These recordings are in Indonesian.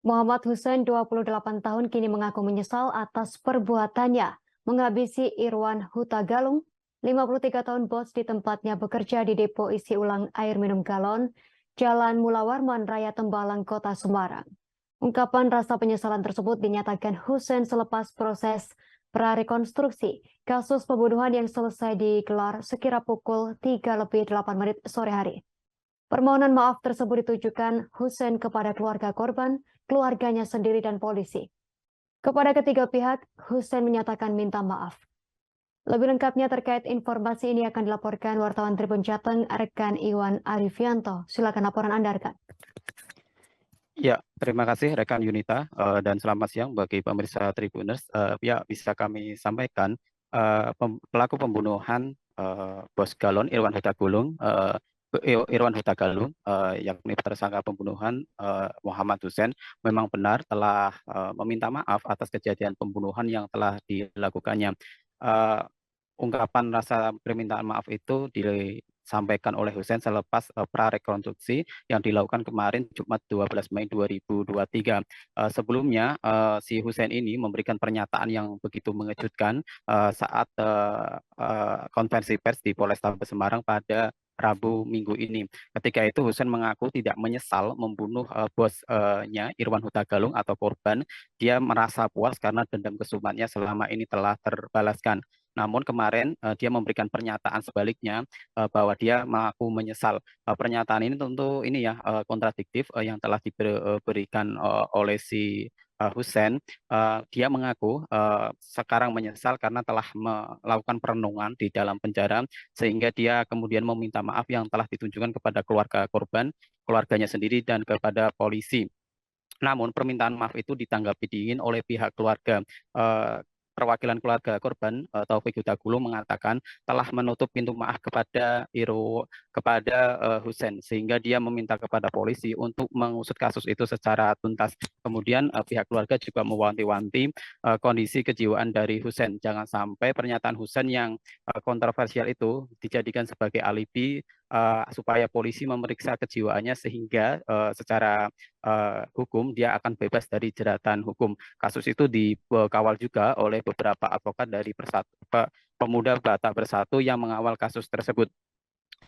Muhammad Hussein, 28 tahun, kini mengaku menyesal atas perbuatannya menghabisi Irwan Huta Galung, 53 tahun, bos di tempatnya bekerja di depo isi ulang air minum galon, Jalan Mula Warman Raya Tembalang, Kota Semarang. Ungkapan rasa penyesalan tersebut dinyatakan Hussein selepas proses prarekonstruksi kasus pembunuhan yang selesai digelar sekira pukul 3:08 sore hari. Permohonan maaf tersebut ditujukan Hussein kepada keluarga korban, keluarganya sendiri, dan polisi. Kepada ketiga pihak, Hussein menyatakan minta maaf. Lebih lengkapnya terkait informasi ini akan dilaporkan wartawan Tribun Jateng, rekan Iwan Arifianto. Silakan laporan Anda, rekan. Ya, terima kasih rekan Yunita dan selamat siang bagi pemirsa Tribuners. Ya, bisa kami sampaikan pelaku pembunuhan bos galon Irwan Huta Galung, yakni tersangka pembunuhan Muhammad Hussein, memang benar telah meminta maaf atas kejadian pembunuhan yang telah dilakukannya. Ungkapan rasa permintaan maaf itu disampaikan oleh Hussein selepas prarekonstruksi yang dilakukan kemarin Jumat 12 Mei 2023. Sebelumnya si Hussein ini memberikan pernyataan yang begitu mengejutkan saat konferensi pers di Polrestabes Semarang pada Rabu minggu ini. Ketika itu Hussein mengaku tidak menyesal membunuh bosnya Irwan Huta Galung atau korban. Dia merasa puas karena dendam kesumatnya selama ini telah terbalaskan. Namun kemarin dia memberikan pernyataan sebaliknya bahwa dia mengaku menyesal. Pernyataan ini tentu ini ya kontradiktif yang telah diberikan oleh si Hussein. Dia mengaku sekarang menyesal karena telah melakukan perenungan di dalam penjara, sehingga dia kemudian meminta maaf yang telah ditunjukkan kepada keluarga korban, keluarganya sendiri, dan kepada polisi. Namun permintaan maaf itu ditanggapi dingin oleh pihak keluarga. Perwakilan keluarga korban Taufik Huta Galung mengatakan telah menutup pintu maaf kepada Hussein, sehingga dia meminta kepada polisi untuk mengusut kasus itu secara tuntas. Kemudian pihak keluarga juga mewanti-wanti kondisi kejiwaan dari Hussein. Jangan sampai pernyataan Hussein yang kontroversial itu dijadikan sebagai alibi supaya polisi memeriksa kejiwaannya, sehingga secara hukum dia akan bebas dari jeratan hukum. Kasus itu dikawal juga oleh beberapa advokat dari Pemuda Batak Bersatu yang mengawal kasus tersebut.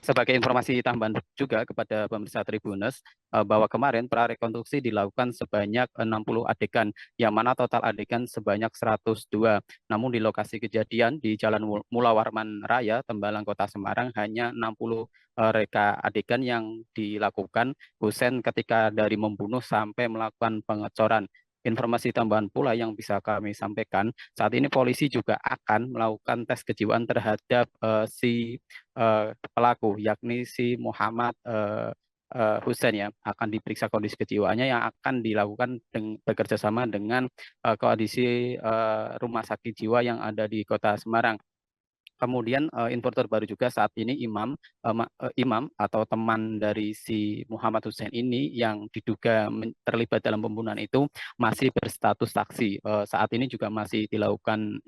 Sebagai informasi tambahan juga kepada pemirsa Tribuners, bahwa kemarin prarekonstruksi dilakukan sebanyak 60 adegan, yang mana total adegan sebanyak 102. Namun di lokasi kejadian di Jalan Mula Warman Raya, Tembalang, Kota Semarang, hanya 60 reka adegan yang dilakukan Hussein ketika dari membunuh sampai melakukan pengecoran. Informasi tambahan pula yang bisa kami sampaikan, saat ini polisi juga akan melakukan tes kejiwaan terhadap si pelaku, yakni si Muhammad Hussein, ya, akan diperiksa kondisi kejiwaannya yang akan dilakukan bekerja sama dengan kondisi rumah sakit jiwa yang ada di Kota Semarang. Kemudian info terbaru juga saat ini imam atau teman dari si Muhammad Hussein ini yang diduga terlibat dalam pembunuhan itu masih berstatus saksi. Saat ini juga masih dilakukan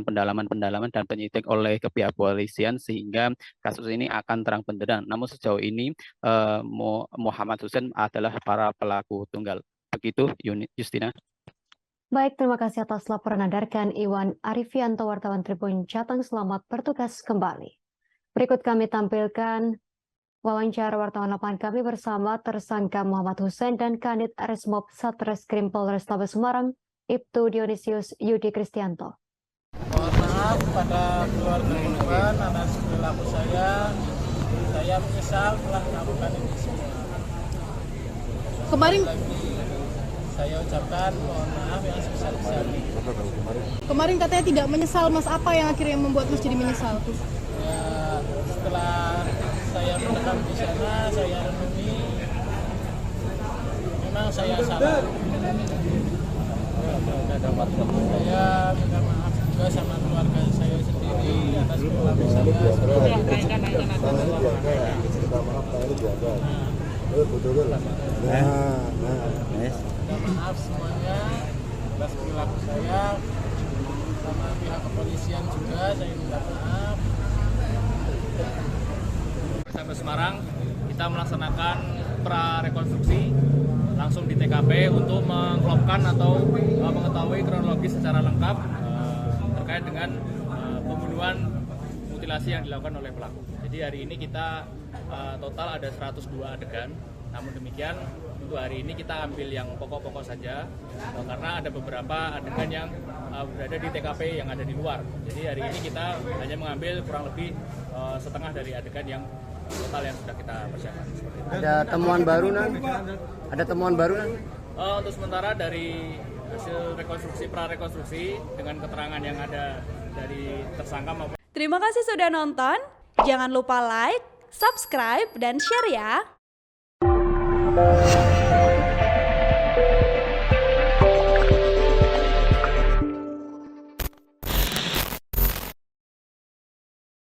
pendalaman dan penyidik oleh pihak kepolisian, sehingga kasus ini akan terang benderang. Namun sejauh ini Muhammad Hussein adalah para pelaku tunggal. Begitu, Justina. Baik, terima kasih atas laporan Anda, rekan Iwan Arifianto, wartawan Tribun Jateng. Selamat bertugas kembali. Berikut kami tampilkan wawancara wartawan lapangan kami bersama tersangka Muhammad Hussein dan Kanit Resmob Satreskrim Polrestabes Semarang, Ibtu Dionisius Yudi Kristianto. Mohon maaf pada keluarga korban atas perilaku saya menyesal telah melakukan ini semua. Kemarin saya ucapkan mohon maaf yang sebesar-besarnya. Kemarin katanya tidak menyesal, Mas. Apa yang akhirnya membuat Mas jadi menyesal? Ya, setelah saya menetap di sana, saya renungi, memang saya salah. Saya minta maaf juga sama keluarga saya sendiri atas perilaku saya. Minta maaf semuanya atas perilaku saya, sama pihak kepolisian juga saya minta maaf. Sampai Semarang kita melaksanakan prarekonstruksi langsung di TKP untuk mengklopkan atau mengetahui kronologis secara lengkap terkait dengan pembunuhan mutilasi yang dilakukan oleh pelaku. Jadi hari ini kita total ada 102 adegan. Namun demikian untuk hari ini kita ambil yang pokok-pokok saja karena ada beberapa adegan yang berada di TKP yang ada di luar. Jadi hari ini kita hanya mengambil kurang lebih setengah dari adegan yang total yang sudah kita persiapkan. Ada temuan baru nanti? Ada temuan baru nanti? Untuk sementara dari hasil rekonstruksi prarekonstruksi dengan keterangan yang ada dari tersangka maupun. Terima kasih sudah nonton. Jangan lupa like, subscribe, dan share ya.